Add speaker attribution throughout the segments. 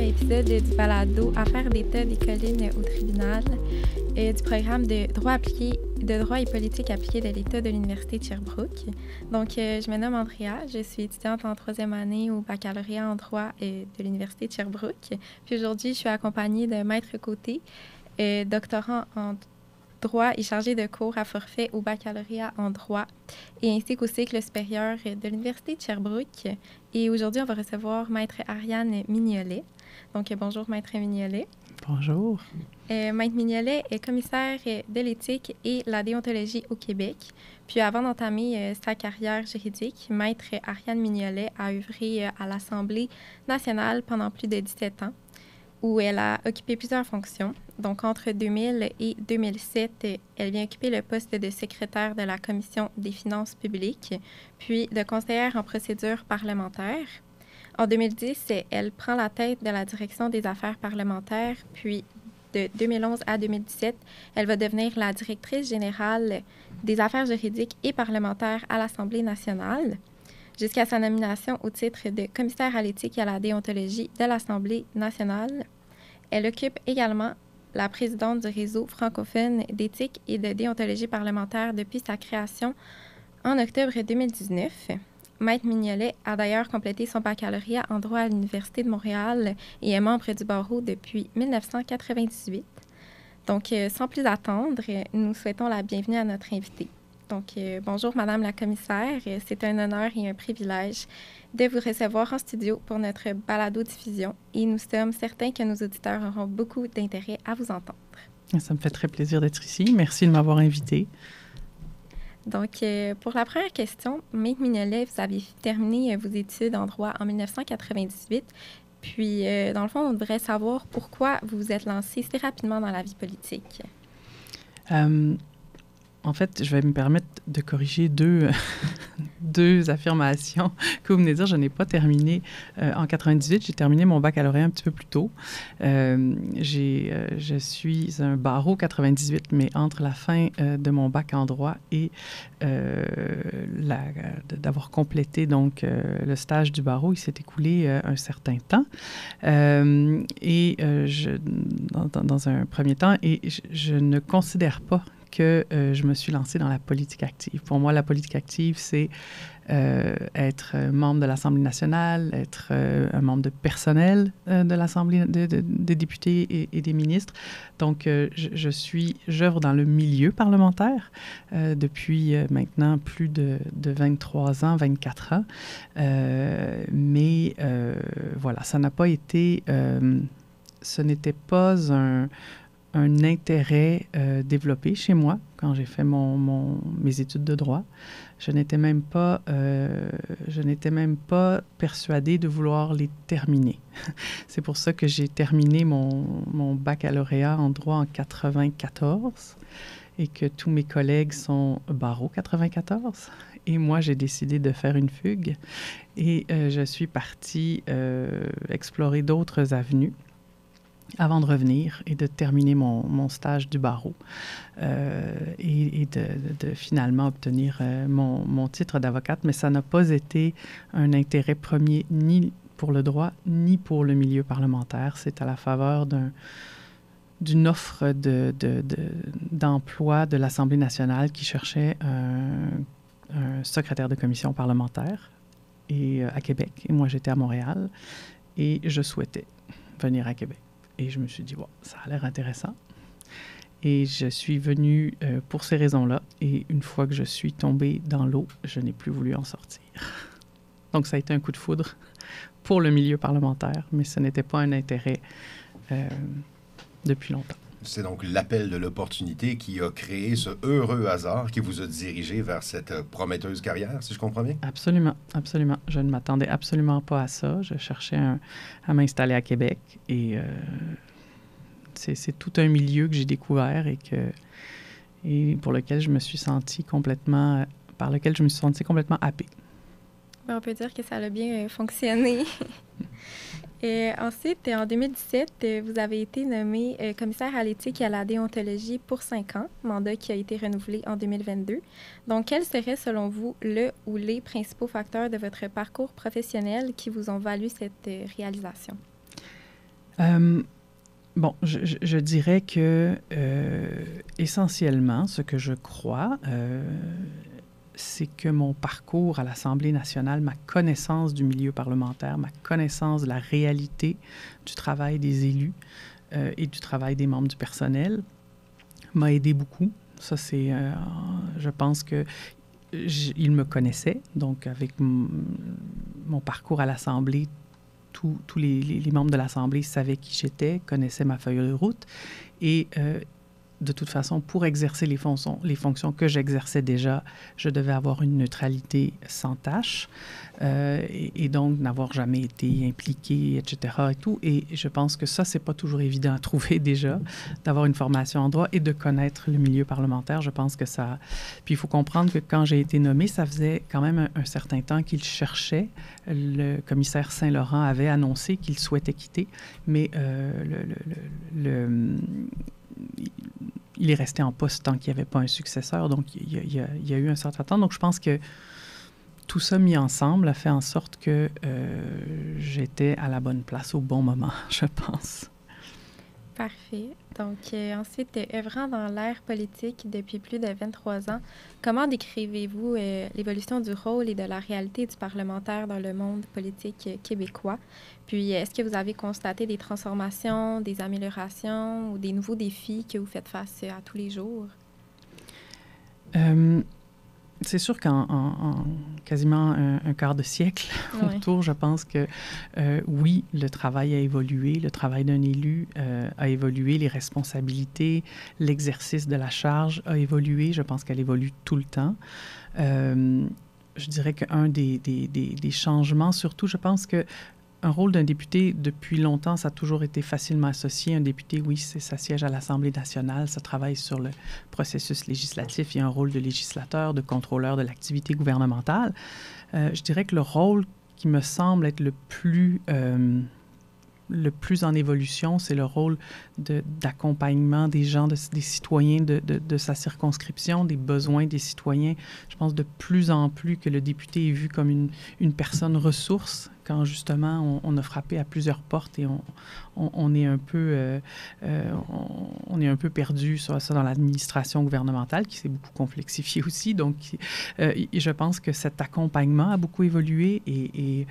Speaker 1: épisode du balado Affaires d'État des collines au tribunal du programme de droit et politique appliquée de l'État de l'Université de Sherbrooke. Donc, je me nomme Andrea, je suis étudiante en troisième année au baccalauréat en droit de l'Université de Sherbrooke. Puis aujourd'hui, je suis accompagnée de Maître Côté, doctorant en droit et chargé de cours à forfait au baccalauréat en droit et ainsi qu'au cycle supérieur de l'Université de Sherbrooke. Et aujourd'hui, on va recevoir Maître Ariane Mignolet. Donc, bonjour, Maître Mignolet.
Speaker 2: Bonjour.
Speaker 1: Maître Mignolet est commissaire de l'éthique et la déontologie au Québec. Puis avant d'entamer sa carrière juridique, Maître Ariane Mignolet a œuvré à l'Assemblée nationale pendant plus de 17 ans, où elle a occupé plusieurs fonctions. Donc, entre 2000 et 2007, elle vient occuper le poste de secrétaire de la Commission des finances publiques, puis de conseillère en procédure parlementaire. En 2010, elle prend la tête de la direction des affaires parlementaires, puis de 2011 à 2017, elle va devenir la directrice générale des affaires juridiques et parlementaires à l'Assemblée nationale, jusqu'à sa nomination au titre de commissaire à l'éthique et à la déontologie de l'Assemblée nationale. Elle occupe également la présidente du réseau francophone d'éthique et de déontologie parlementaire depuis sa création en octobre 2019. Maître Mignolet a d'ailleurs complété son baccalauréat en droit à l'Université de Montréal et est membre du barreau depuis 1998. Donc, sans plus attendre, nous souhaitons la bienvenue à notre invitée. Donc, bonjour, Madame la commissaire. C'est un honneur et un privilège de vous recevoir en studio pour notre balado-diffusion et nous sommes certains que nos auditeurs auront beaucoup d'intérêt à vous entendre.
Speaker 2: Ça me fait très plaisir d'être ici. Merci de m'avoir invitée.
Speaker 1: Donc, pour la première question, Maître Mignolet, vous avez terminé vos études en droit en 1998. Puis, dans le fond, on devrait savoir pourquoi vous vous êtes lancé si rapidement dans la vie politique.
Speaker 2: En fait, je vais me permettre de corriger deux affirmations que vous venez de dire. Je n'ai pas terminé en 98. J'ai terminé mon baccalauréat un petit peu plus tôt. Je suis un barreau 98, mais entre la fin de mon bac en droit et d'avoir complété donc le stage du barreau, il s'est écoulé un certain temps. Dans un premier temps, je ne considère pas que je me suis lancée dans la politique active. Pour moi, la politique active, c'est être membre de l'Assemblée nationale, être un membre de personnel de l'Assemblée des députés et des ministres. Donc, j'œuvre dans le milieu parlementaire depuis maintenant plus de 23 ans, 24 ans. Voilà, ça n'a pas été... ce n'était pas un intérêt développé chez moi quand j'ai fait mes études de droit. Je n'étais même pas persuadée de vouloir les terminer. C'est pour ça que j'ai terminé mon baccalauréat en droit en 94 et que tous mes collègues sont barreau 94. Et moi, j'ai décidé de faire une fugue et je suis partie explorer d'autres avenues avant de revenir et de terminer mon stage du barreau et de finalement obtenir mon titre d'avocate. Mais ça n'a pas été un intérêt premier ni pour le droit ni pour le milieu parlementaire. C'est à la faveur d'une offre d'emploi de l'Assemblée nationale qui cherchait un secrétaire de commission parlementaire à Québec. Et moi, j'étais à Montréal et je souhaitais venir à Québec. Et je me suis dit, wow, ça a l'air intéressant. Et je suis venue pour ces raisons-là. Et une fois que je suis tombée dans l'eau, je n'ai plus voulu en sortir. Donc, ça a été un coup de foudre pour le milieu parlementaire, mais ce n'était pas un intérêt depuis longtemps.
Speaker 3: C'est donc l'appel de l'opportunité qui a créé ce heureux hasard qui vous a dirigé vers cette prometteuse carrière, si je comprends bien?
Speaker 2: Absolument, absolument. Je ne m'attendais absolument pas à ça. Je cherchais à m'installer à Québec et c'est tout un milieu que j'ai découvert et pour lequel je me suis sentie complètement happée.
Speaker 1: On peut dire que ça a bien fonctionné. Et ensuite, en 2017, vous avez été nommé commissaire à l'éthique et à la déontologie pour 5 ans, mandat qui a été renouvelé en 2022. Donc, quels seraient, selon vous, le ou les principaux facteurs de votre parcours professionnel qui vous ont valu cette réalisation?
Speaker 2: Bon, je dirais que essentiellement, ce que je crois, c'est que mon parcours à l'Assemblée nationale, ma connaissance du milieu parlementaire, ma connaissance de la réalité du travail des élus et du travail des membres du personnel m'a aidé beaucoup. Ça, c'est, je pense que il me connaissait, donc avec mon parcours à l'Assemblée, tous les membres de l'Assemblée savaient qui j'étais, connaissaient ma feuille de route. Et de toute façon, pour exercer les fonctions que j'exerçais déjà, je devais avoir une neutralité sans tâche et donc n'avoir jamais été impliqué, etc. Et tout. Et je pense que ça, c'est pas toujours évident à trouver déjà, d'avoir une formation en droit et de connaître le milieu parlementaire. Je pense que ça... Puis il faut comprendre que quand j'ai été nommée, ça faisait quand même un certain temps qu'il cherchait. Le commissaire Saint-Laurent avait annoncé qu'il souhaitait quitter, mais il est resté en poste tant qu'il n'y avait pas un successeur. Donc, il y a eu un certain temps. Donc, je pense que tout ça mis ensemble a fait en sorte que j'étais à la bonne place au bon moment, je pense.
Speaker 1: Parfait. Donc, ensuite, œuvrant dans l'ère politique depuis plus de 23 ans, comment décrivez-vous l'évolution du rôle et de la réalité du parlementaire dans le monde politique québécois? Puis, est-ce que vous avez constaté des transformations, des améliorations ou des nouveaux défis que vous faites face à tous les jours?
Speaker 2: C'est sûr qu'en quasiment un quart de siècle autour, je pense que oui, le travail a évolué, le travail d'un élu a évolué, les responsabilités, l'exercice de la charge a évolué. Je pense qu'elle évolue tout le temps. Je dirais qu'un des changements, surtout, je pense que un rôle d'un député, depuis longtemps, ça a toujours été facilement associé. Un député, oui, ça siège à l'Assemblée nationale, ça travaille sur le processus législatif. Il y a un rôle de législateur, de contrôleur de l'activité gouvernementale. Je dirais que le rôle qui me semble être le plus en évolution, c'est le rôle d'accompagnement des gens, des citoyens de sa circonscription, des besoins des citoyens. Je pense de plus en plus que le député est vu comme une personne ressource, quand justement on a frappé à plusieurs portes et on est un peu perdu sur ça dans l'administration gouvernementale, qui s'est beaucoup complexifiée aussi. Donc, je pense que cet accompagnement a beaucoup évolué et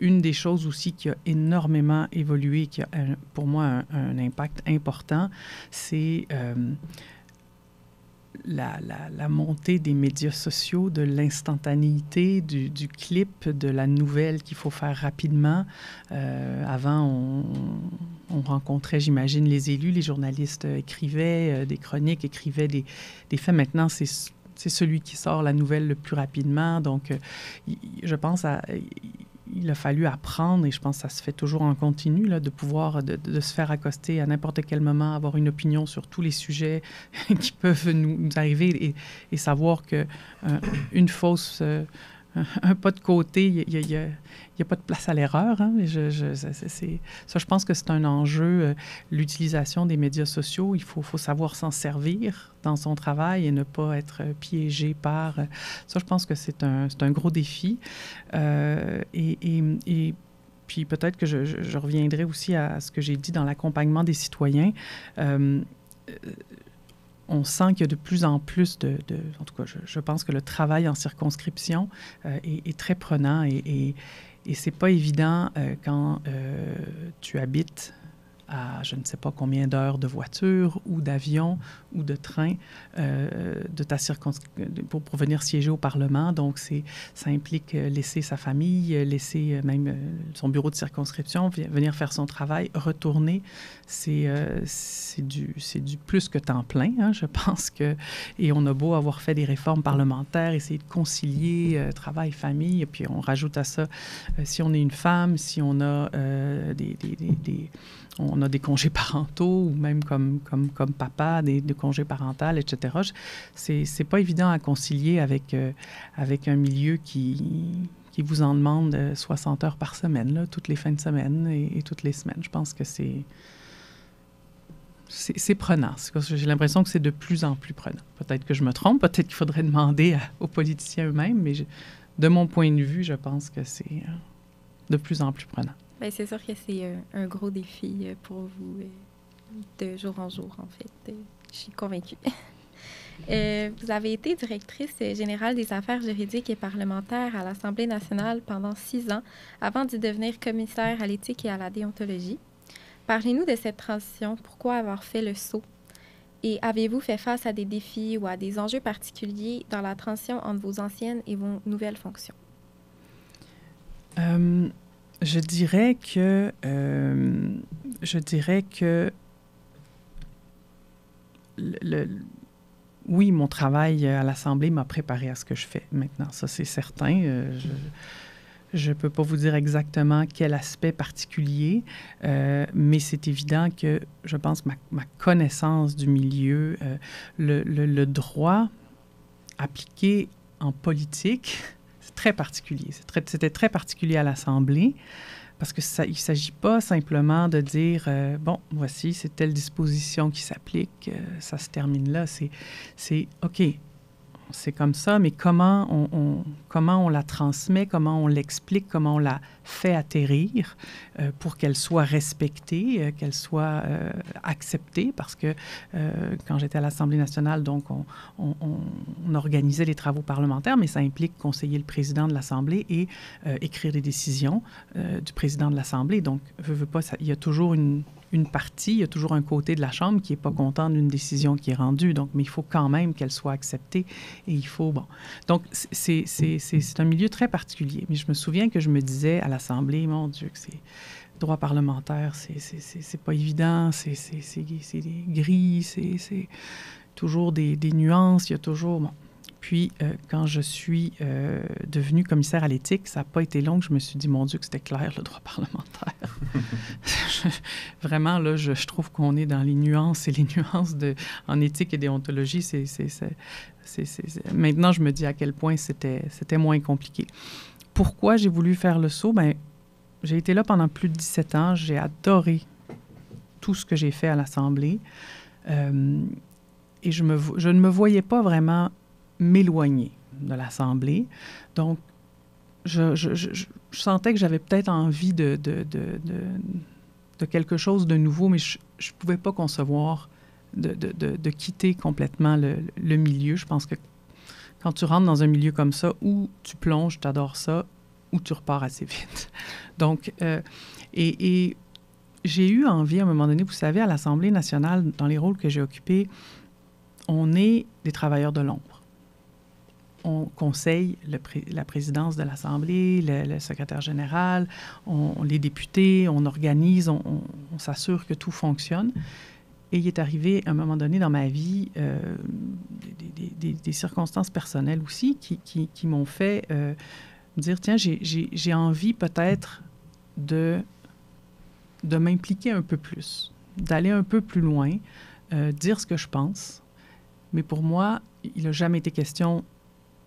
Speaker 2: une des choses aussi qui a énormément évolué, qui a pour moi un impact important, c'est la montée des médias sociaux, de l'instantanéité, du clip, de la nouvelle qu'il faut faire rapidement. Avant, on rencontrait, j'imagine, les élus, les journalistes écrivaient des chroniques, écrivaient des faits. Maintenant, c'est celui qui sort la nouvelle le plus rapidement. Donc, je pense il a fallu apprendre, et je pense que ça se fait toujours en continu, là, de pouvoir de se faire accoster à n'importe quel moment, avoir une opinion sur tous les sujets qui peuvent nous arriver et savoir que une fausse... un pas de côté, il y a pas de place à l'erreur. Hein? Je pense que c'est un enjeu, l'utilisation des médias sociaux. Il faut savoir s'en servir dans son travail et ne pas être piégé par... Ça, je pense que c'est un gros défi. Et puis peut-être que je reviendrai aussi à ce que j'ai dit dans l'accompagnement des citoyens. On sent qu'il y a de plus en plus en tout cas, je pense que le travail en circonscription est très prenant et c'est pas évident quand tu habites à je ne sais pas combien d'heures de voiture ou d'avion ou de train de ta pour venir siéger au Parlement. Donc, ça implique laisser sa famille, laisser même son bureau de circonscription, venir faire son travail, retourner. C'est du plus que temps plein, hein, je pense que... Et on a beau avoir fait des réformes parlementaires, essayer de concilier travail, famille, et puis on rajoute à ça, si on est une femme, si on a on a des congés parentaux ou même comme papa, des congés parentaux, etc. C'est pas évident à concilier avec un milieu qui vous en demande 60 heures par semaine, là, toutes les fins de semaine et toutes les semaines. Je pense que c'est prenant. J'ai l'impression que c'est de plus en plus prenant. Peut-être que je me trompe, peut-être qu'il faudrait demander aux politiciens eux-mêmes, mais de mon point de vue, je pense que c'est de plus en plus prenant.
Speaker 1: Bien, c'est sûr que c'est un gros défi pour vous de jour en jour, en fait. Je suis convaincue. Vous avez été directrice générale des affaires juridiques et parlementaires à l'Assemblée nationale pendant 6 ans, avant d'y devenir commissaire à l'éthique et à la déontologie. Parlez-nous de cette transition. Pourquoi avoir fait le saut? Et avez-vous fait face à des défis ou à des enjeux particuliers dans la transition entre vos anciennes et vos nouvelles fonctions?
Speaker 2: Je dirais que oui, mon travail à l'Assemblée m'a préparé à ce que je fais maintenant. Ça, c'est certain. Je ne peux pas vous dire exactement quel aspect particulier, mais c'est évident que, je pense, ma connaissance du milieu, le droit appliqué en politique, c'est très particulier. C'était très particulier à l'Assemblée, parce qu'il ne s'agit pas simplement de dire, bon, voici, c'est telle disposition qui s'applique, ça se termine là. C'est OK, c'est comme ça, mais comment on la transmet, comment on l'explique, comment on la fait atterrir pour qu'elle soit respectée, qu'elle soit acceptée, parce que quand j'étais à l'Assemblée nationale, donc on organisait les travaux parlementaires, mais ça implique conseiller le président de l'Assemblée et écrire les décisions du président de l'Assemblée. Donc, veux pas, il y a toujours une partie, il y a toujours un côté de la Chambre qui n'est pas content d'une décision qui est rendue. Donc, mais il faut quand même qu'elle soit acceptée et il faut, bon. Donc, c'est un milieu très particulier. Mais je me souviens que je me disais à l'Assemblée, mon Dieu, que c'est droit parlementaire, c'est pas évident, c'est gris, c'est toujours des nuances, il y a toujours, bon. Puis, quand je suis devenue commissaire à l'éthique, ça n'a pas été long que je me suis dit, mon Dieu, que c'était clair, le droit parlementaire. Vraiment, là, je trouve qu'on est dans les nuances et les nuances en éthique et déontologie. Maintenant, je me dis à quel point c'était moins compliqué. Pourquoi j'ai voulu faire le saut? Bien, j'ai été là pendant plus de 17 ans. J'ai adoré tout ce que j'ai fait à l'Assemblée. Et je ne me voyais pas vraiment m'éloigner de l'Assemblée. Donc, je sentais que j'avais peut-être envie de quelque chose de nouveau, mais je ne pouvais pas concevoir de quitter complètement le milieu. Je pense que quand tu rentres dans un milieu comme ça, où tu plonges, tu adores ça, ou tu repars assez vite. Donc, et j'ai eu envie, à un moment donné, vous savez, à l'Assemblée nationale, dans les rôles que j'ai occupés, on est des travailleurs de l'ombre. On conseille la présidence de l'Assemblée, le secrétaire général, les députés, on organise, on s'assure que tout fonctionne. Et il est arrivé, à un moment donné dans ma vie, des circonstances personnelles aussi qui m'ont fait me dire, tiens, j'ai envie peut-être de m'impliquer un peu plus, d'aller un peu plus loin, dire ce que je pense. Mais pour moi, il n'a jamais été question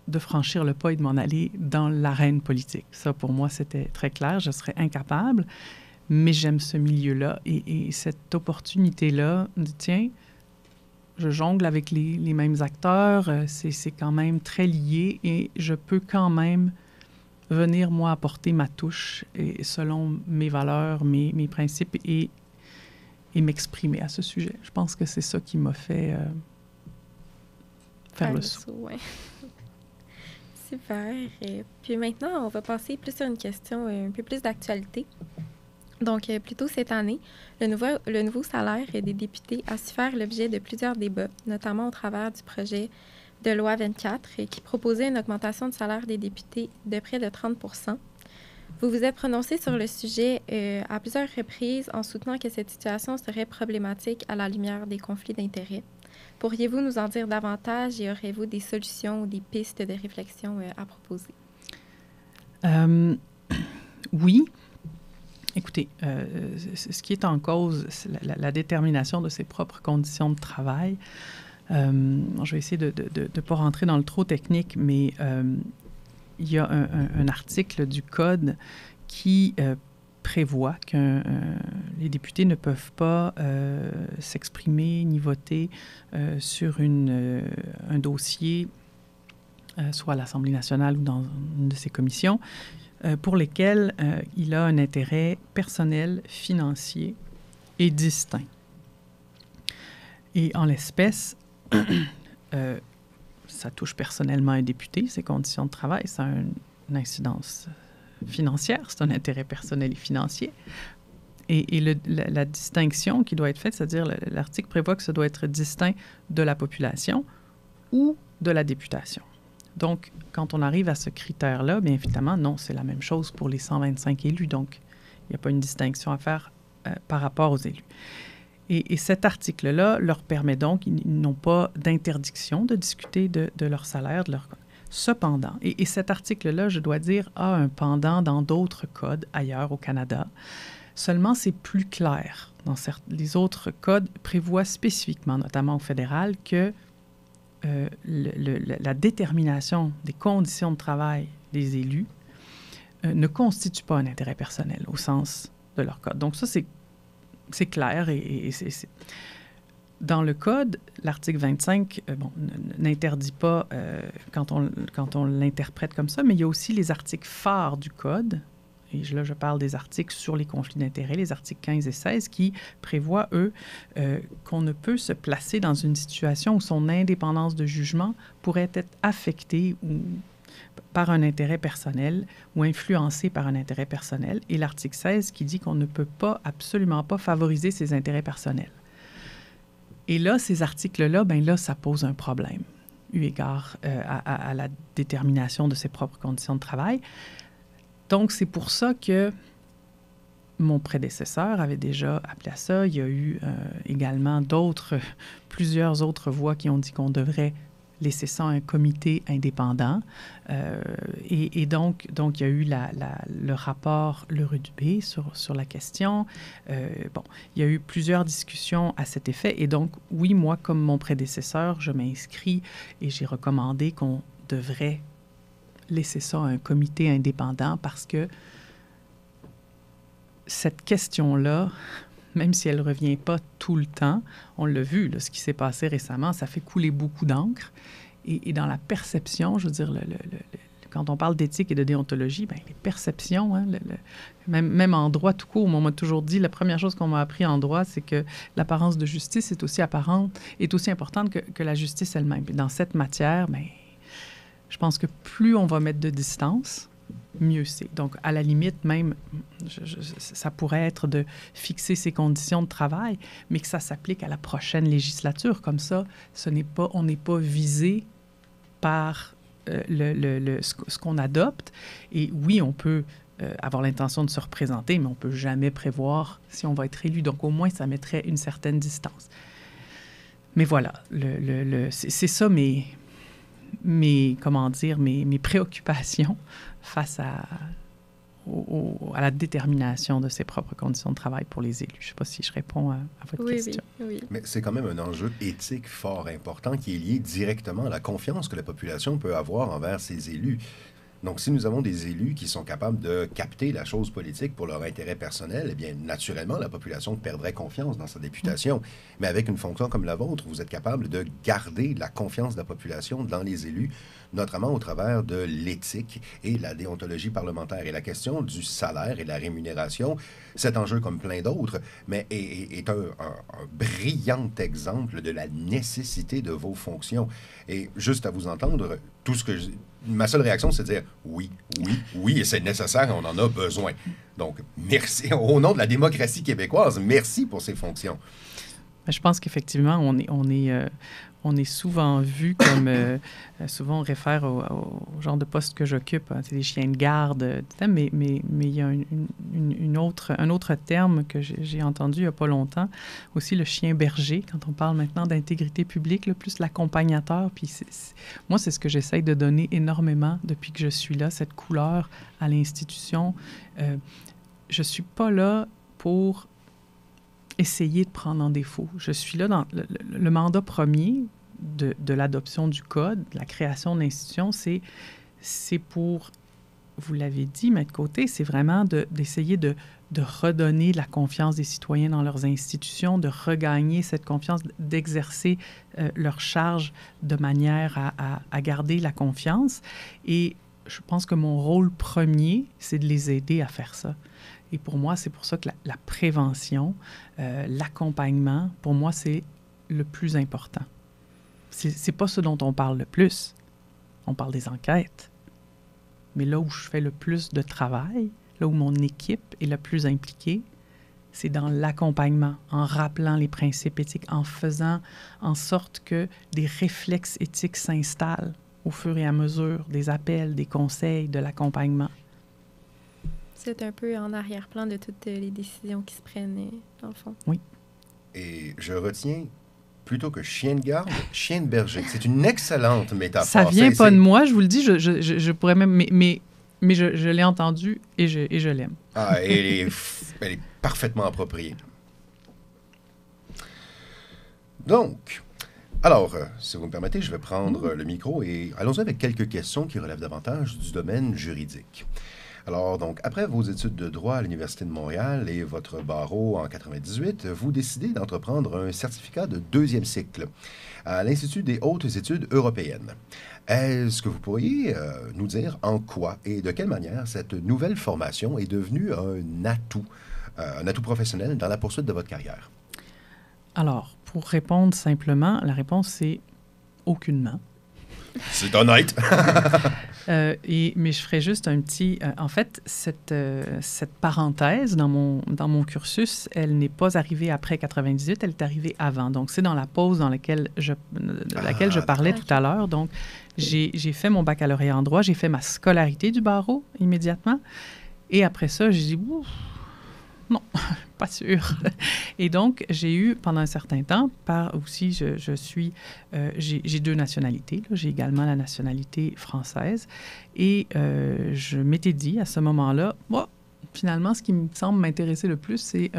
Speaker 2: de franchir le pas et de m'en aller dans l'arène politique. Ça, pour moi, c'était très clair. Je serais incapable, mais j'aime ce milieu-là. Et cette opportunité-là, tiens, je jongle avec les mêmes acteurs, c'est quand même très lié et je peux quand même venir, moi, apporter ma touche et selon mes valeurs, mes principes et m'exprimer à ce sujet. Je pense que c'est ça qui m'a fait faire le saut.
Speaker 1: Ouais. Super. Puis maintenant, on va passer plus sur une question un peu plus d'actualité. Donc, plus tôt cette année, le nouveau salaire des députés a su faire l'objet de plusieurs débats, notamment au travers du projet de loi 24 qui proposait une augmentation du salaire des députés de près de 30 %. Vous vous êtes prononcé sur le sujet à plusieurs reprises en soutenant que cette situation serait problématique à la lumière des conflits d'intérêts. Pourriez-vous nous en dire davantage et aurez-vous des solutions ou des pistes de réflexion à proposer?
Speaker 2: Oui. Écoutez, ce qui est en cause, c'est la détermination de ses propres conditions de travail. Je vais essayer de ne pas rentrer dans le trop technique, mais il y a un article du Code qui prévoit que les députés ne peuvent pas s'exprimer ni voter sur un dossier, soit à l'Assemblée nationale ou dans une de ses commissions, pour lesquels il a un intérêt personnel, financier et distinct. Et en l'espèce, ça touche personnellement un député, ses conditions de travail, ça a une incidence financière, c'est un intérêt personnel et financier. Et la distinction qui doit être faite, c'est-à-dire l'article prévoit que ça doit être distinct de la population ou de la députation. Donc, quand on arrive à ce critère-là, bien évidemment, non, c'est la même chose pour les 125 élus. Donc, il n'y a pas une distinction à faire par rapport aux élus. Et cet article-là leur permet donc, ils n'ont pas d'interdiction de discuter de leur salaire, de leur... Cependant, et cet article-là, je dois dire, a un pendant dans d'autres codes ailleurs au Canada. Seulement, c'est plus clair. Les autres codes prévoient spécifiquement, notamment au fédéral, que la détermination des conditions de travail des élus ne constitue pas un intérêt personnel au sens de leur code. Donc ça, c'est clair et c'est... Dans le code, l'article 25 n'interdit pas quand on l'interprète comme ça, mais il y a aussi les articles phares du code. Et là, je parle des articles sur les conflits d'intérêts, les articles 15 et 16, qui prévoient, eux, qu'on ne peut se placer dans une situation où son indépendance de jugement pourrait être affectée par un intérêt personnel ou influencée par un intérêt personnel. Et l'article 16 qui dit qu'on ne peut pas, absolument pas, favoriser ses intérêts personnels. Et là, ces articles-là, bien là, ça pose un problème, eu égard à la détermination de ses propres conditions de travail. Donc, c'est pour ça que mon prédécesseur avait déjà appelé à ça. Il y a eu également plusieurs autres voix qui ont dit qu'on devrait laisser ça à un comité indépendant. Et donc, il y a eu le rapport Leroux-Dubé sur la question. Il y a eu plusieurs discussions à cet effet. Et donc, oui, moi, comme mon prédécesseur, je m'inscris et j'ai recommandé qu'on devrait laisser ça à un comité indépendant parce que cette question-là, même si elle ne revient pas tout le temps, on l'a vu, là, ce qui s'est passé récemment, ça fait couler beaucoup d'encre. Et dans la perception, je veux dire, quand on parle d'éthique et de déontologie, bien, les perceptions, hein, même en droit tout court, on m'a toujours dit, la première chose qu'on m'a appris en droit, c'est que l'apparence de justice est aussi importante que la justice elle-même. Et dans cette matière, bien, je pense que plus on va mettre de distance, mieux c'est. Donc, à la limite, même, ça pourrait être de fixer ses conditions de travail, mais que ça s'applique à la prochaine législature. Comme ça, on n'est pas visé par ce qu'on adopte. Et oui, on peut avoir l'intention de se représenter, mais on ne peut jamais prévoir si on va être élu. Donc, au moins, ça mettrait une certaine distance. Mais voilà, c'est ça mes préoccupations face à la détermination de ses propres conditions de travail pour les élus. Je ne sais pas si je réponds à votre question.
Speaker 1: Oui.
Speaker 3: Mais c'est quand même un enjeu éthique fort important qui est lié directement à la confiance que la population peut avoir envers ses élus. Donc, si nous avons des élus qui sont capables de capter la chose politique pour leur intérêt personnel, eh bien, naturellement, la population perdrait confiance dans sa députation. Mais avec une fonction comme la vôtre, vous êtes capable de garder la confiance de la population dans les élus, notamment au travers de l'éthique et la déontologie parlementaire. Et la question du salaire et de la rémunération, cet enjeu, comme plein d'autres, mais est un brillant exemple de la nécessité de vos fonctions. Et juste à vous entendre, ma seule réaction, c'est de dire oui, et c'est nécessaire, on en a besoin. Donc, merci. Au nom de la démocratie québécoise, merci pour ces fonctions.
Speaker 2: Je pense qu'effectivement, on est souvent vu comme... souvent, on réfère au genre de poste que j'occupe, hein, c'est des chiens de garde, mais il y a un autre terme que j'ai entendu il n'y a pas longtemps, aussi le chien berger, quand on parle maintenant d'intégrité publique, plus l'accompagnateur. Puis moi, c'est ce que j'essaye de donner énormément depuis que je suis là, cette couleur à l'institution. Je ne suis pas là pour essayer de prendre en défaut. Je suis là dans le mandat premier de l'adoption du code, de la création de l'institution, c'est pour, vous l'avez dit, mettre de côté, c'est vraiment d'essayer de redonner la confiance des citoyens dans leurs institutions, de regagner cette confiance, d'exercer leur charge de manière à garder la confiance. Et je pense que mon rôle premier, c'est de les aider à faire ça. Et pour moi, c'est pour ça que la prévention, l'accompagnement, pour moi, c'est le plus important. C'est pas ce dont on parle le plus. On parle des enquêtes. Mais là où je fais le plus de travail, là où mon équipe est le plus impliquée, c'est dans l'accompagnement, en rappelant les principes éthiques, en faisant en sorte que des réflexes éthiques s'installent au fur et à mesure des appels, des conseils, de l'accompagnement.
Speaker 1: C'est un peu en arrière-plan de toutes les décisions qui se prennent, dans le fond.
Speaker 2: Oui.
Speaker 3: Et je retiens, plutôt que chien de garde, chien de berger. C'est une excellente métaphore.
Speaker 2: Ça vient pas de moi, je vous le dis, je pourrais même... Mais je l'ai entendu et je l'aime.
Speaker 3: Ah, elle est parfaitement appropriée. Donc, alors, si vous me permettez, je vais prendre le micro et allons-y avec quelques questions qui relèvent davantage du domaine juridique. Alors, donc, après vos études de droit à l'Université de Montréal et votre barreau en 98, vous décidez d'entreprendre un certificat de 2e cycle à l'Institut des hautes études européennes. Est-ce que vous pourriez nous dire en quoi et de quelle manière cette nouvelle formation est devenue un atout professionnel dans la poursuite de votre carrière? Alors,
Speaker 2: pour répondre simplement, la réponse c'est aucunement.
Speaker 3: C'est honnête.
Speaker 2: Mais je ferai juste un petit... en fait, cette parenthèse dans mon cursus, elle n'est pas arrivée après 98, elle est arrivée avant. Donc, c'est dans la pause dans laquelle je parlais tout à l'heure. Donc, j'ai fait mon baccalauréat en droit, j'ai fait ma scolarité du barreau immédiatement. Et après ça, j'ai dit... Non, pas sûr. Et donc, j'ai eu, pendant un certain temps, aussi, j'ai 2 nationalités. Là. J'ai également la nationalité française. Et je m'étais dit, à ce moment-là, finalement, ce qui me semble m'intéresser le plus, c'est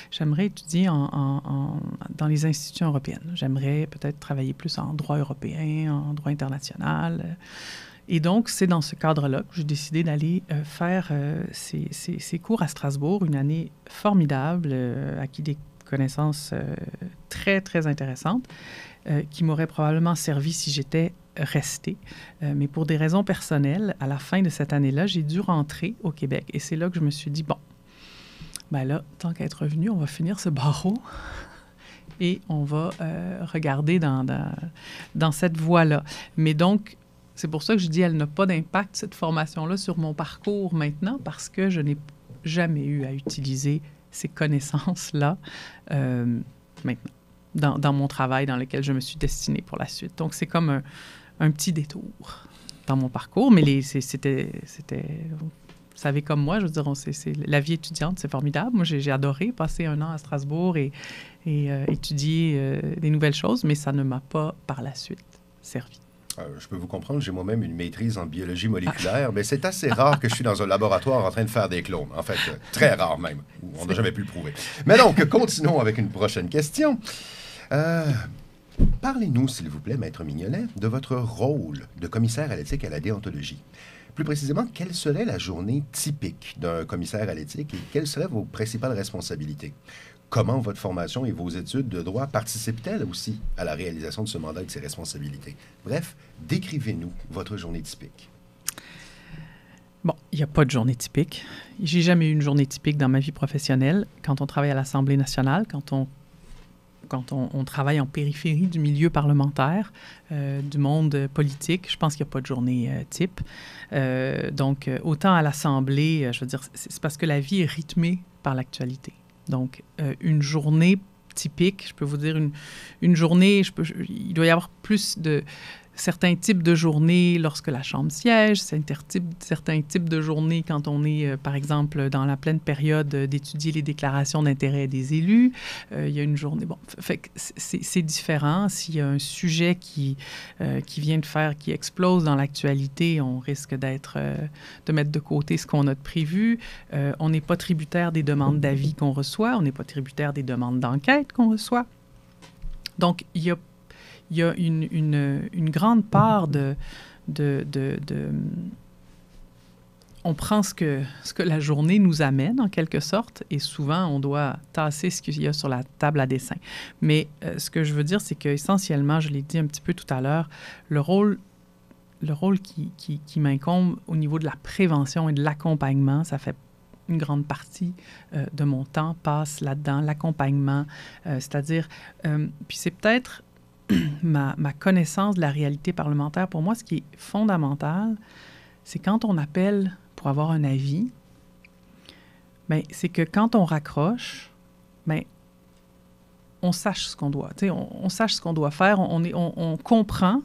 Speaker 2: j'aimerais étudier dans les institutions européennes. J'aimerais peut-être travailler plus en droit européen, en droit international. Et donc, c'est dans ce cadre-là que j'ai décidé d'aller faire ces cours à Strasbourg, une année formidable, acquis des connaissances très, très intéressantes, qui m'auraient probablement servi si j'étais restée. Mais pour des raisons personnelles, à la fin de cette année-là, j'ai dû rentrer au Québec. Et c'est là que je me suis dit, bon, ben là, tant qu'à être revenu, on va finir ce barreau et on va regarder dans cette voie-là. Mais donc, c'est pour ça que je dis qu'elle n'a pas d'impact, cette formation-là, sur mon parcours maintenant, parce que je n'ai jamais eu à utiliser ces connaissances-là maintenant, dans mon travail dans lequel je me suis destinée pour la suite. Donc, c'est comme un petit détour dans mon parcours, mais c'était vous savez comme moi, je veux dire, la vie étudiante, c'est formidable. Moi, j'ai adoré passer 1 an à Strasbourg et étudier des nouvelles choses, mais ça ne m'a pas, par la suite, servi.
Speaker 3: Je peux vous comprendre, j'ai moi-même une maîtrise en biologie moléculaire, mais c'est assez rare que je suis dans un laboratoire en train de faire des clones. En fait, très rare même. On n'a jamais pu le prouver. Mais donc, continuons avec une prochaine question. Parlez-nous, s'il vous plaît, Maître Mignolet, de votre rôle de commissaire à l'éthique et à la déontologie. Plus précisément, quelle serait la journée typique d'un commissaire à l'éthique et quelles seraient vos principales responsabilités? Comment votre formation et vos études de droit participent-elles aussi à la réalisation de ce mandat et de ses responsabilités? Bref, décrivez-nous votre journée typique.
Speaker 2: Bon, il n'y a pas de journée typique. J'ai jamais eu une journée typique dans ma vie professionnelle. Quand on travaille à l'Assemblée nationale, quand on travaille en périphérie du milieu parlementaire, du monde politique, je pense qu'il n'y a pas de journée type. Donc, autant à l'Assemblée, je veux dire, c'est parce que la vie est rythmée par l'actualité. Donc, une journée typique, je peux vous dire une journée, il doit y avoir plus de certains types de journées lorsque la Chambre siège, certains types de journées quand on est, par exemple, dans la pleine période d'étudier les déclarations d'intérêt des élus. Il y a une journée... Bon, fait que c'est différent. S'il y a un sujet qui explose dans l'actualité, on risque de mettre de côté ce qu'on a de prévu. On n'est pas tributaire des demandes d'avis qu'on reçoit. On n'est pas tributaire des demandes d'enquête qu'on reçoit. Donc, il y a une grande part on prend ce que la journée nous amène, en quelque sorte, et souvent, on doit tasser ce qu'il y a sur la table à dessin. Mais ce que je veux dire, c'est qu'essentiellement, je l'ai dit un petit peu tout à l'heure, le rôle le rôle qui m'incombe au niveau de la prévention et de l'accompagnement, ça fait une grande partie de mon temps passe là-dedans, l'accompagnement, c'est-à-dire, puis c'est peut-être ma connaissance de la réalité parlementaire. Pour moi, ce qui est fondamental, c'est quand on appelle pour avoir un avis, bien, c'est que quand on raccroche, bien, on sache ce qu'on doit, on sache ce qu'on doit faire, on comprend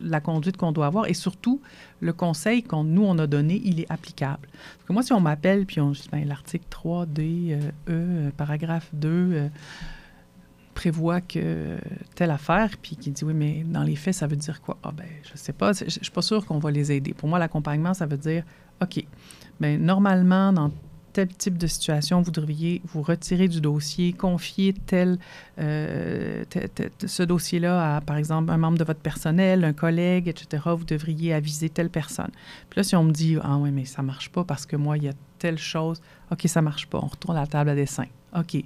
Speaker 2: la conduite qu'on doit avoir et surtout, le conseil qu'on on a donné, il est applicable. Parce que moi, si on m'appelle puis on dit, bien, l'article 3D, paragraphe 2, prévoit que telle affaire, puis qui dit, oui, mais dans les faits, ça veut dire quoi? Ah, ben, je sais pas, je suis pas sûre qu'on va les aider. Pour moi, l'accompagnement, ça veut dire, OK, bien, normalement, dans tel type de situation, vous devriez vous retirer du dossier, confier ce dossier-là à, par exemple, un membre de votre personnel, un collègue, etc. Vous devriez aviser telle personne. Puis là, si on me dit, ah oui, mais ça ne marche pas parce que moi, il y a telle chose, OK, ça ne marche pas, on retourne à la table à dessin. OK,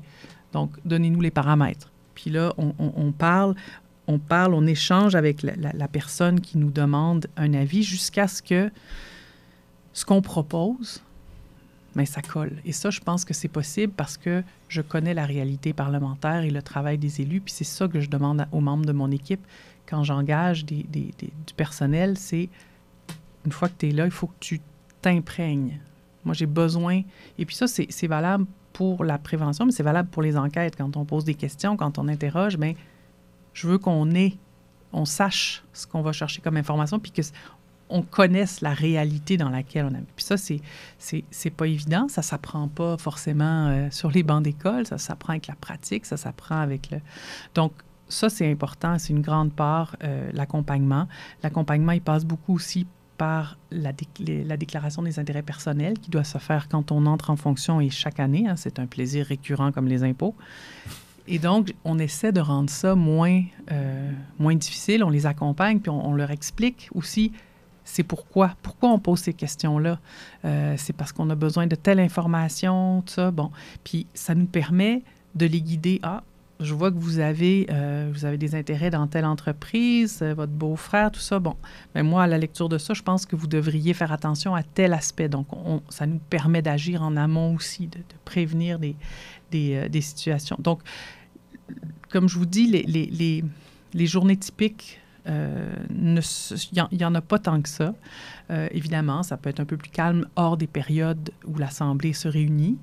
Speaker 2: donc, donnez-nous les paramètres. Puis là, on parle, on échange avec la personne qui nous demande un avis jusqu'à ce que ce qu'on propose, bien, ça colle. Et ça, je pense que c'est possible parce que je connais la réalité parlementaire et le travail des élus. Puis c'est ça que je demande aux membres de mon équipe quand j'engage du personnel, c'est une fois que tu es là, il faut que tu t'imprègnes. Moi, j'ai besoin... Et puis ça, c'est valable pour la prévention, mais c'est valable pour les enquêtes. Quand on pose des questions, quand on interroge, bien, je veux on sache ce qu'on va chercher comme information, puis qu'on connaisse la réalité dans laquelle on a. Puis ça, c'est pas évident. Ça s'apprend pas forcément sur les bancs d'école. Ça s'apprend avec la pratique. Ça s'apprend avec le... Donc, ça, c'est important. C'est une grande part, l'accompagnement. L'accompagnement, il passe beaucoup aussi par la déclaration des intérêts personnels qui doit se faire quand on entre en fonction et chaque année. Hein, c'est un plaisir récurrent comme les impôts. Et donc, on essaie de rendre ça moins difficile. On les accompagne, puis on leur explique aussi c'est pourquoi on pose ces questions-là. C'est parce qu'on a besoin de telle information, tout ça. Bon, puis ça nous permet de les guider. Ah, je vois que vous avez des intérêts dans telle entreprise, votre beau-frère, tout ça. Bon, mais moi, à la lecture de ça, je pense que vous devriez faire attention à tel aspect. Donc, ça nous permet d'agir en amont aussi, de prévenir des situations. Donc, comme je vous dis, les journées typiques, il n'y en a pas tant que ça. Évidemment, ça peut être un peu plus calme hors des périodes où l'Assemblée se réunit.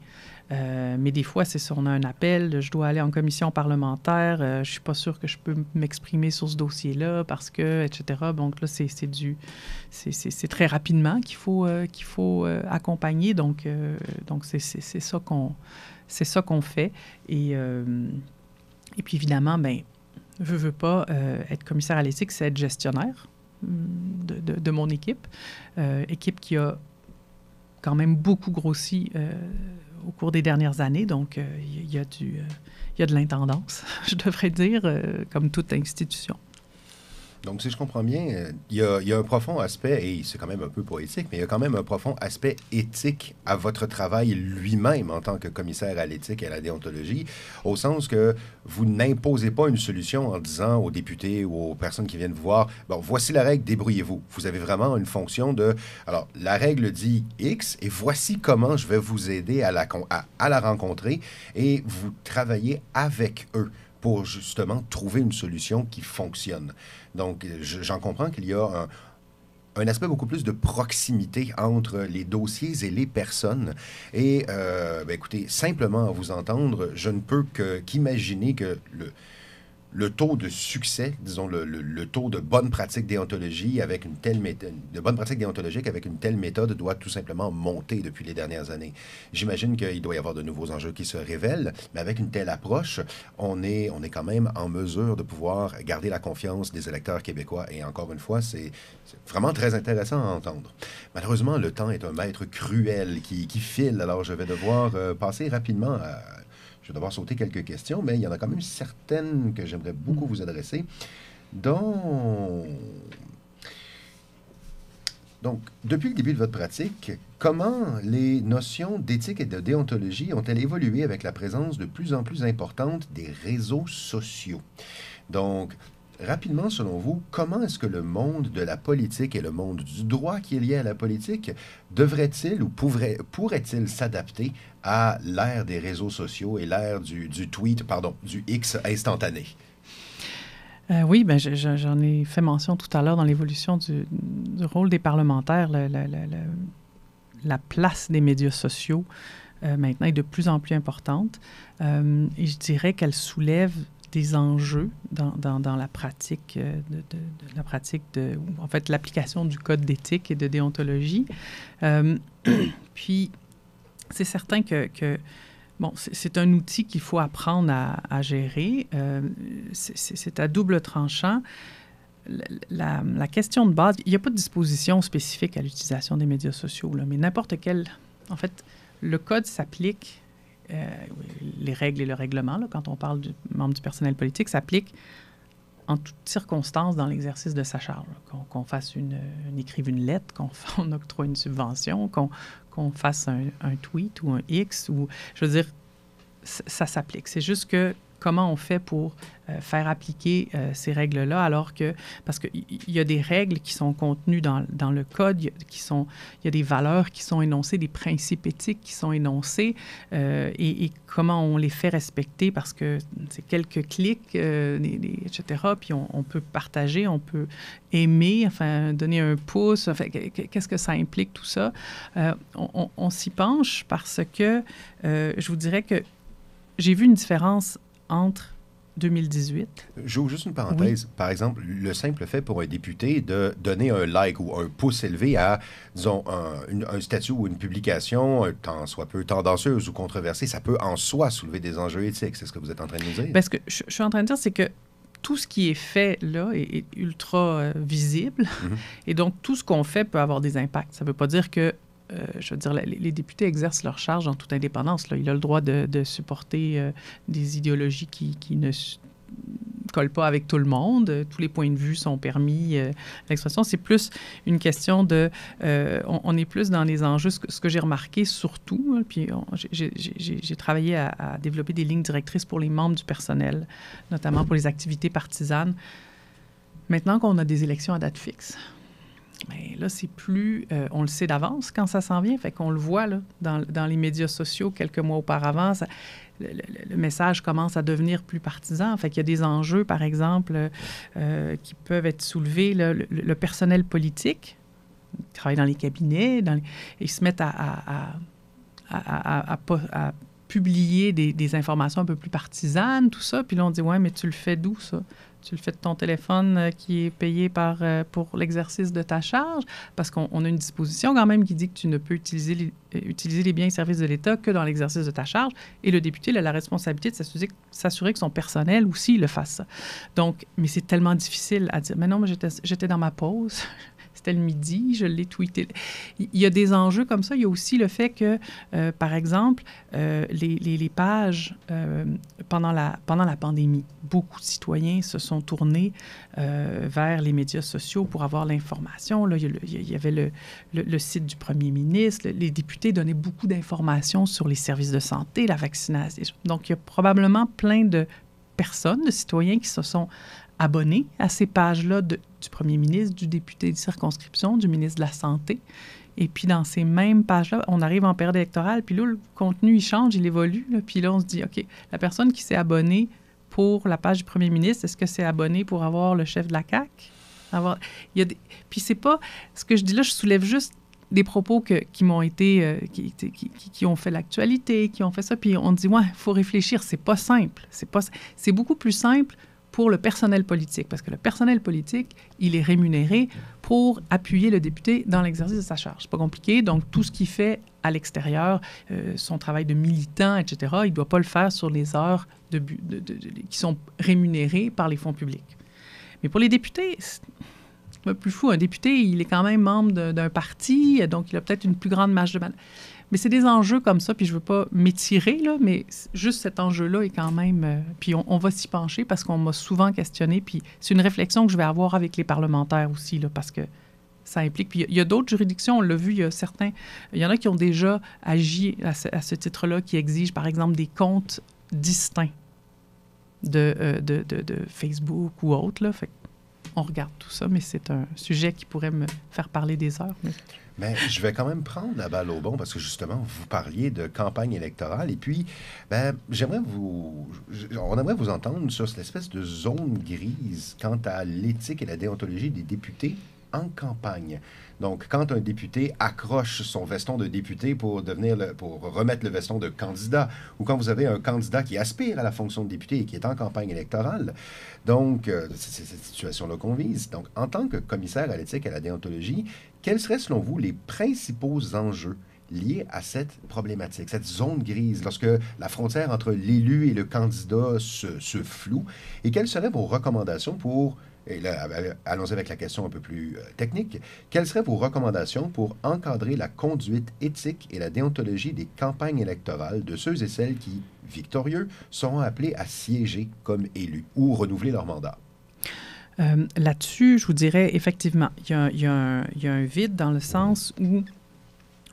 Speaker 2: Mais des fois, c'est ça, on a un appel, je dois aller en commission parlementaire, je ne suis pas sûre que je peux m'exprimer sur ce dossier-là parce que, etc. Donc là, c'est très rapidement qu'il faut accompagner. Donc c'est ça qu'on fait. Et puis évidemment, bien, veux pas, être commissaire à l'éthique, c'est être gestionnaire de mon équipe. Équipe qui a quand même beaucoup grossi au cours des dernières années. Donc, il y a de l'intendance, je devrais dire, comme toute institution.
Speaker 3: Donc, si je comprends bien, il y a un profond aspect, et c'est quand même un peu poétique, mais il y a quand même un profond aspect éthique à votre travail lui-même en tant que commissaire à l'éthique et à la déontologie, au sens que vous n'imposez pas une solution en disant aux députés ou aux personnes qui viennent vous voir, bon, voici la règle, débrouillez-vous. Vous avez vraiment une fonction de, alors, la règle dit X, et voici comment je vais vous aider à la rencontrer, et vous travaillez avec eux pour justement trouver une solution qui fonctionne. Donc, j'en comprends qu'il y a un aspect beaucoup plus de proximité entre les dossiers et les personnes. Et, écoutez, simplement à vous entendre, je ne peux qu'imaginer que le taux de succès, disons le taux de bonne pratique déontologie avec une telle méthode, de bonne pratique déontologique avec une telle méthode doit tout simplement monter depuis les dernières années. J'imagine qu'il doit y avoir de nouveaux enjeux qui se révèlent, mais avec une telle approche, on est quand même en mesure de pouvoir garder la confiance des électeurs québécois. Et encore une fois, c'est vraiment très intéressant à entendre. Malheureusement, le temps est un maître cruel qui file, alors je vais devoir passer rapidement à... Je vais devoir sauter quelques questions, mais il y en a quand même certaines que j'aimerais beaucoup vous adresser. Donc, depuis le début de votre pratique, comment les notions d'éthique et de déontologie ont-elles évolué avec la présence de plus en plus importante des réseaux sociaux? Donc, Rapidement, selon vous, comment est-ce que le monde de la politique et le monde du droit qui est lié à la politique devrait-il ou pourrait-il s'adapter à l'ère des réseaux sociaux et l'ère du X instantané?
Speaker 2: Oui, ben, j'en ai fait mention tout à l'heure dans l'évolution du rôle des parlementaires. La place des médias sociaux maintenant est de plus en plus importante. Et je dirais qu'elle soulève des enjeux dans la pratique en fait, l'application du code d'éthique et de déontologie. Puis, c'est certain que bon, c'est un outil qu'il faut apprendre à gérer. C'est à double tranchant. La question de base, il n'y a pas de disposition spécifique à l'utilisation des médias sociaux, là, mais n'importe quel... En fait, le code s'applique, les règles et le règlement, là, quand on parle du membre du personnel politique, s'applique en toutes circonstances dans l'exercice de sa charge. Qu'on fasse écrive une lettre, qu'on octroie une subvention, qu'on fasse un tweet ou un X, ou, je veux dire, ça s'applique. C'est juste que comment on fait pour faire appliquer ces règles-là, alors que, parce qu'il y a des règles qui sont contenues dans le code, il y a des valeurs qui sont énoncées, des principes éthiques qui sont énoncés, et comment on les fait respecter, parce que c'est quelques clics, etc., puis on peut partager, on peut aimer, enfin, donner un pouce, enfin, qu'est-ce que ça implique, tout ça? On s'y penche parce que je vous dirais que j'ai vu une différence entre 2018.
Speaker 3: J'ouvre juste une parenthèse. Oui. Par exemple, le simple fait pour un député de donner un like ou un pouce élevé à, disons, un statut ou une publication, tant soit peu tendancieuse ou controversée, ça peut en soi soulever des enjeux éthiques. C'est ce que vous êtes en train de nous dire?
Speaker 2: Bien, ce que je suis en train de dire, c'est que tout ce qui est fait là est ultra visible. Mm-hmm. Et donc, tout ce qu'on fait peut avoir des impacts. Ça ne veut pas dire que je veux dire, les députés exercent leur charge en toute indépendance. Là. Il a le droit de supporter des idéologies qui ne collent pas avec tout le monde. Tous les points de vue sont permis. L'expression, c'est plus une question de... on est plus dans les enjeux. Ce que j'ai remarqué surtout, puis j'ai travaillé à développer des lignes directrices pour les membres du personnel, notamment pour les activités partisanes. Maintenant qu'on a des élections à date fixe, mais là, c'est plus... on le sait d'avance quand ça s'en vient, fait qu'on le voit là, dans les médias sociaux quelques mois auparavant. Le message commence à devenir plus partisan. Fait qu'il y a des enjeux, par exemple, qui peuvent être soulevés. Là, le personnel politique, ils travaillent dans les cabinets, ils se mettent à publier des informations un peu plus partisanes, tout ça. Puis là, on dit, ouais, mais tu le fais d'où, ça? Tu le fais de ton téléphone qui est payé pour l'exercice de ta charge, parce qu'on a une disposition quand même qui dit que tu ne peux utiliser les biens et services de l'État que dans l'exercice de ta charge. Et le député il a la responsabilité de s'assurer que son personnel aussi le fasse ça. Donc, mais c'est tellement difficile à dire. Mais non, moi, j'étais dans ma pause. C'était le midi, je l'ai tweeté. Il y a des enjeux comme ça. Il y a aussi le fait que, par exemple, les pages, pendant la pandémie, beaucoup de citoyens se sont tournés vers les médias sociaux pour avoir l'information. Là, il y avait le site du premier ministre. Les députés donnaient beaucoup d'informations sur les services de santé, la vaccination. Donc, il y a probablement plein de personnes, de citoyens qui se sont abonnés à ces pages-là du premier ministre, du député de circonscription, du ministre de la Santé. Et puis, dans ces mêmes pages-là, on arrive en période électorale, puis là, le contenu, il change, il évolue. Là, puis là, on se dit, OK, la personne qui s'est abonnée pour la page du premier ministre, est-ce que c'est abonné pour avoir le chef de la CAQ? Puis c'est pas... Ce que je dis là, je soulève juste des propos qui m'ont été... qui ont fait l'actualité, qui ont fait ça. Puis on dit, ouais, il faut réfléchir. C'est pas simple. C'est beaucoup plus simple pour le personnel politique, parce que le personnel politique, il est rémunéré pour appuyer le député dans l'exercice de sa charge. C'est pas compliqué, donc tout ce qu'il fait à l'extérieur, son travail de militant, etc., il ne doit pas le faire sur les heures qui sont rémunérées par les fonds publics. Mais pour les députés, c'est plus fou. Un député, il est quand même membre d'un parti, donc il a peut-être une plus grande marge de manœuvre. Mais c'est des enjeux comme ça, puis je ne veux pas m'étirer, là, mais juste cet enjeu-là est quand même... puis on va s'y pencher parce qu'on m'a souvent questionné, puis c'est une réflexion que je vais avoir avec les parlementaires aussi, là, parce que ça implique... Puis il y a d'autres juridictions, on l'a vu, il y en a qui ont déjà agi à ce titre-là, qui exigent, par exemple, des comptes distincts de Facebook ou autre. Là. Fait on regarde tout ça, mais c'est un sujet qui pourrait me faire parler des heures.
Speaker 3: Mais je vais quand même prendre la balle au bon parce que justement, vous parliez de campagne électorale et puis, on aimerait vous entendre sur cette espèce de zone grise quant à l'éthique et la déontologie des députés en campagne. Donc, quand un député accroche son veston de député pour remettre le veston de candidat, ou quand vous avez un candidat qui aspire à la fonction de député et qui est en campagne électorale, donc, c'est cette situation-là qu'on vise. Donc, en tant que commissaire à l'éthique et à la déontologie, quels seraient, selon vous, les principaux enjeux liés à cette problématique, cette zone grise, lorsque la frontière entre l'élu et le candidat se floue? Et quelles seraient vos recommandations pour... Et là, allons-y avec la question un peu plus technique. Quelles seraient vos recommandations pour encadrer la conduite éthique et la déontologie des campagnes électorales de ceux et celles qui, victorieux, seront appelés à siéger comme élus ou renouveler leur mandat?
Speaker 2: Là-dessus, je vous dirais, effectivement, il y a un vide dans le sens où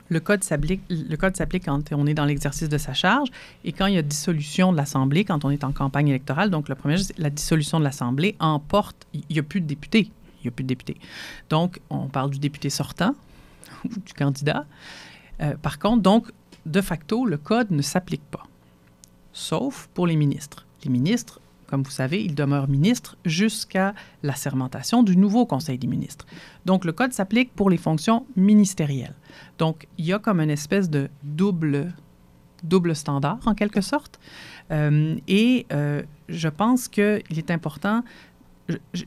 Speaker 2: le code s'applique quand on est dans l'exercice de sa charge et quand il y a dissolution de l'Assemblée, quand on est en campagne électorale. Donc, le premier, c'est la dissolution de l'Assemblée emporte... Il n'y a plus de députés. Il n'y a plus de députés. Donc, on parle du député sortant ou du candidat. Par contre, donc, de facto, le code ne s'applique pas, sauf pour les ministres. Les ministres, comme vous savez, ils demeurent ministres jusqu'à l'assermentation du nouveau Conseil des ministres. Donc, le code s'applique pour les fonctions ministérielles. Donc, il y a comme une espèce de double standard, en quelque sorte. Je pense qu'il est important...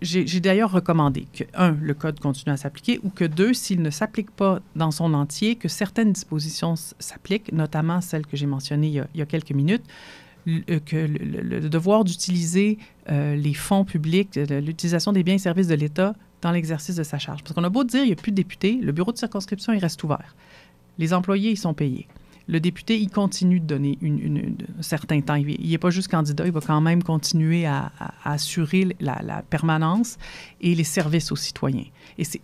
Speaker 2: J'ai d'ailleurs recommandé que, 1, le code continue à s'appliquer, ou que 2, s'il ne s'applique pas dans son entier, que certaines dispositions s'appliquent, notamment celles que j'ai mentionnées il y a quelques minutes, que le devoir d'utiliser les fonds publics, l'utilisation des biens et services de l'État dans l'exercice de sa charge. Parce qu'on a beau dire, il n'y a plus de députés, le bureau de circonscription, il reste ouvert. Les employés, ils sont payés. Le député, il continue de donner un certain temps. Il n'est pas juste candidat, il va quand même continuer à assurer la permanence et les services aux citoyens.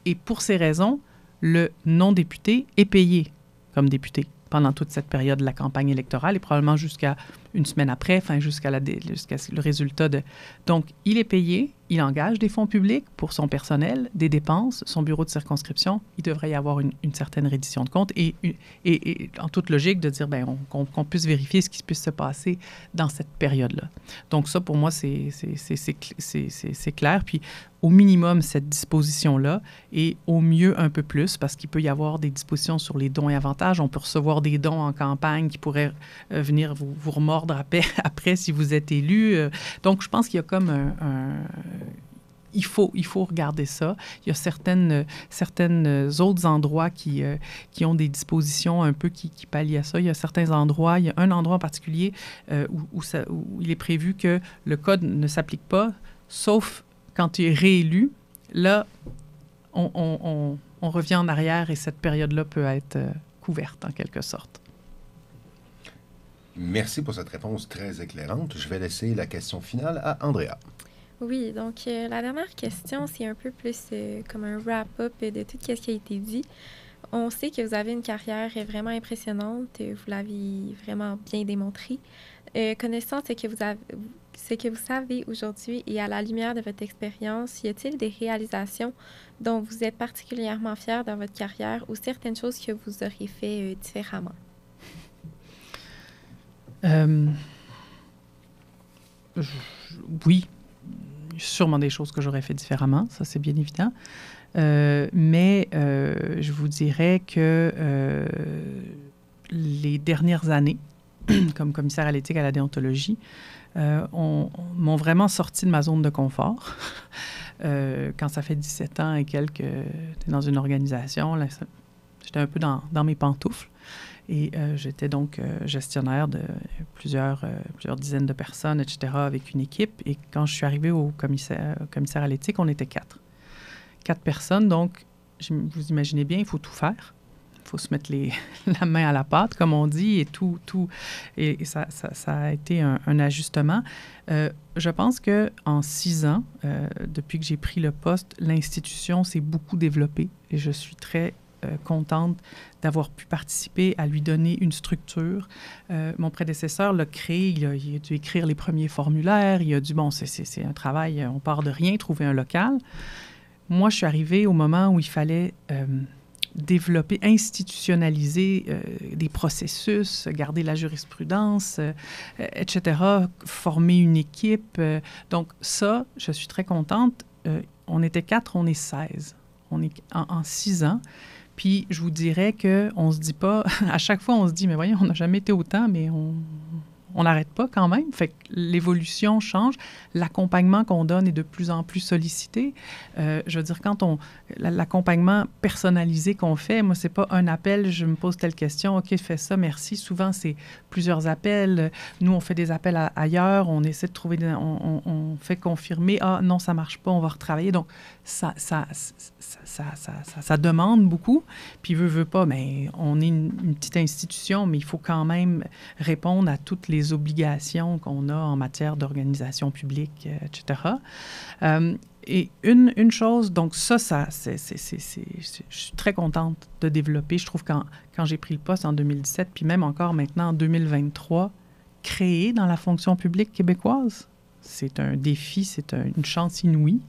Speaker 2: Et pour ces raisons, le non-député est payé comme député pendant toute cette période de la campagne électorale et probablement jusqu'à une semaine après, jusqu'à le résultat de... Donc, il est payé, il engage des fonds publics pour son personnel, des dépenses, son bureau de circonscription. Il devrait y avoir une certaine reddition de comptes et en toute logique de dire qu'on puisse vérifier ce qui puisse se passer dans cette période-là. Donc, ça, pour moi, c'est clair. Puis, au minimum, cette disposition-là et au mieux un peu plus parce qu'il peut y avoir des dispositions sur les dons et avantages. On peut recevoir des dons en campagne qui pourraient venir vous remordre après si vous êtes élu. Donc, je pense qu'il y a comme il faut regarder ça. Il y a certaines autres endroits qui ont des dispositions un peu qui pallient à ça. Il y a certains endroits, il y a un endroit en particulier où il est prévu que le code ne s'applique pas, sauf quand il est réélu. Là, on revient en arrière et cette période-là peut être couverte en quelque sorte.
Speaker 3: Merci pour cette réponse très éclairante. Je vais laisser la question finale à Andrea.
Speaker 1: Oui, donc la dernière question, c'est un peu plus comme un wrap-up de tout ce qui a été dit. On sait que vous avez une carrière vraiment impressionnante, vous l'avez vraiment bien démontré. Connaissant ce que vous savez aujourd'hui et à la lumière de votre expérience, y a-t-il des réalisations dont vous êtes particulièrement fier dans votre carrière ou certaines choses que vous auriez fait différemment?
Speaker 2: Oui, sûrement des choses que j'aurais fait différemment, ça c'est bien évident. Mais je vous dirais que les dernières années, comme commissaire à l'éthique et à la déontologie, m'ont vraiment sorti de ma zone de confort. Quand ça fait 17 ans et quelques, tu es dans une organisation, là, j'étais un peu dans mes pantoufles. Et j'étais donc gestionnaire de plusieurs dizaines de personnes, etc., avec une équipe. Et quand je suis arrivée au commissaire à l'éthique, on était 4. 4 personnes, donc vous imaginez bien, il faut tout faire. Il faut se mettre la main à la pâte, comme on dit, et tout. Et ça a été un ajustement. Je pense qu'en 6 ans, depuis que j'ai pris le poste, l'institution s'est beaucoup développée et je suis très contente d'avoir pu participer à lui donner une structure. Mon prédécesseur l'a créé, il a dû écrire les premiers formulaires, il a dû, bon, c'est un travail, on part de rien, trouver un local. Moi, je suis arrivée au moment où il fallait développer, institutionnaliser des processus, garder la jurisprudence, etc., former une équipe. Donc ça, je suis très contente. On était 4, on est 16. On est en 6 ans. Puis je vous dirais qu'on ne se dit pas, à chaque fois on se dit, mais voyons, on n'a jamais été autant, mais on n'arrête pas quand même. Fait que l'évolution change. L'accompagnement qu'on donne est de plus en plus sollicité. Je veux dire, l'accompagnement personnalisé qu'on fait, moi, c'est pas un appel, je me pose telle question, OK, fais ça, merci. Souvent, c'est plusieurs appels. Nous, on fait des appels ailleurs, on essaie de trouver, on fait confirmer, ah non, ça marche pas, on va retravailler. Donc, ça demande beaucoup. Puis, veut pas, mais on est une petite institution, mais il faut quand même répondre à toutes les obligations qu'on a en matière d'organisation publique, etc. Et une chose, donc ça je suis très contente de développer. Je trouve quand j'ai pris le poste en 2017, puis même encore maintenant en 2023, créer dans la fonction publique québécoise, c'est un défi, c'est une chance inouïe.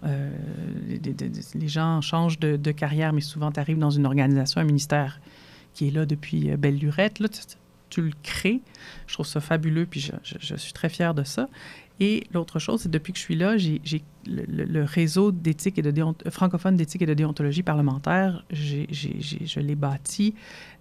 Speaker 2: Les gens changent de carrière, mais souvent tu arrives dans une organisation, un ministère qui est là depuis belle lurette, là, tu le crées. Je trouve ça fabuleux, puis je suis très fière de ça. Et l'autre chose, c'est depuis que je suis là, j'ai le réseau d'éthique et francophone d'éthique et de déontologie parlementaire, je l'ai bâti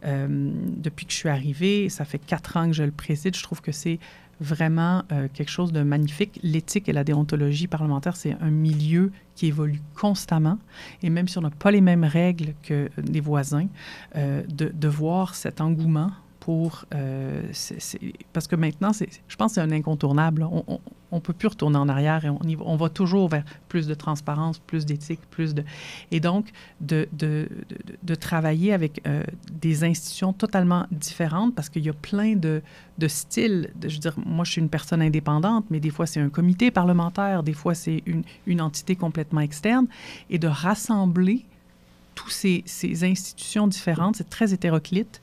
Speaker 2: depuis que je suis arrivée. Ça fait 4 ans que je le préside. Je trouve que c'est vraiment quelque chose de magnifique. L'éthique et la déontologie parlementaire, c'est un milieu qui évolue constamment. Et même si on n'a pas les mêmes règles que les voisins, de voir cet engouement pour... parce que maintenant, je pense que c'est un incontournable. On ne peut plus retourner en arrière et on va toujours vers plus de transparence, plus d'éthique, plus de... Et donc, de travailler avec des institutions totalement différentes parce qu'il y a plein de styles. Je veux dire, moi, je suis une personne indépendante, mais des fois, c'est un comité parlementaire, des fois, c'est une entité complètement externe. Et de rassembler toutes ces institutions différentes, c'est très hétéroclite.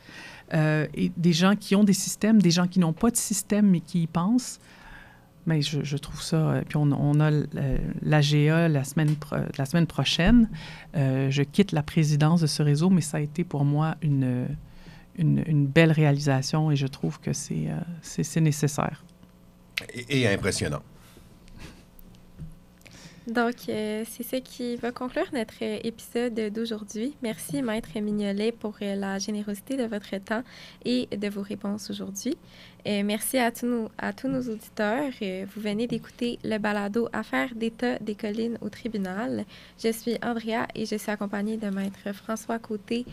Speaker 2: Et des gens qui ont des systèmes, des gens qui n'ont pas de système, mais qui y pensent. Mais je trouve ça... Puis on a l'AGA la semaine prochaine. Je quitte la présidence de ce réseau, mais ça a été pour moi une belle réalisation et je trouve que c'est nécessaire.
Speaker 3: Et impressionnant.
Speaker 1: Donc, c'est ce qui va conclure notre épisode d'aujourd'hui. Merci, Maître Mignolet, pour la générosité de votre temps et de vos réponses aujourd'hui. Merci à tous nos auditeurs. Vous venez d'écouter le balado Affaires d'État des collines au tribunal. Je suis Andrea et je suis accompagnée de Maître François Côté,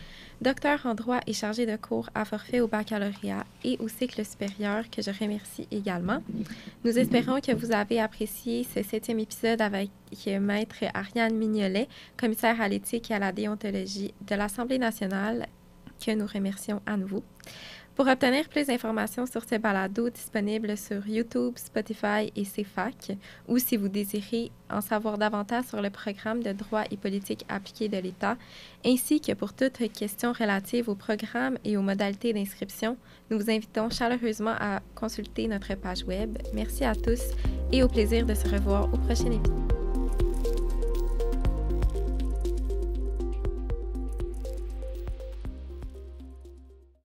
Speaker 1: docteur en droit et chargé de cours à forfait au baccalauréat et au cycle supérieur, que je remercie également. Nous espérons que vous avez apprécié ce 7e épisode avec Maître Ariane Mignolet, commissaire à l'éthique et à la déontologie de l'Assemblée nationale, que nous remercions à nouveau. Pour obtenir plus d'informations sur ce balado disponible sur YouTube, Spotify et CFAC, ou si vous désirez en savoir davantage sur le programme de droit et politique appliquée de l'État, ainsi que pour toute question relative au programme et aux modalités d'inscription, nous vous invitons chaleureusement à consulter notre page web. Merci à tous et au plaisir de se revoir au prochain épisode.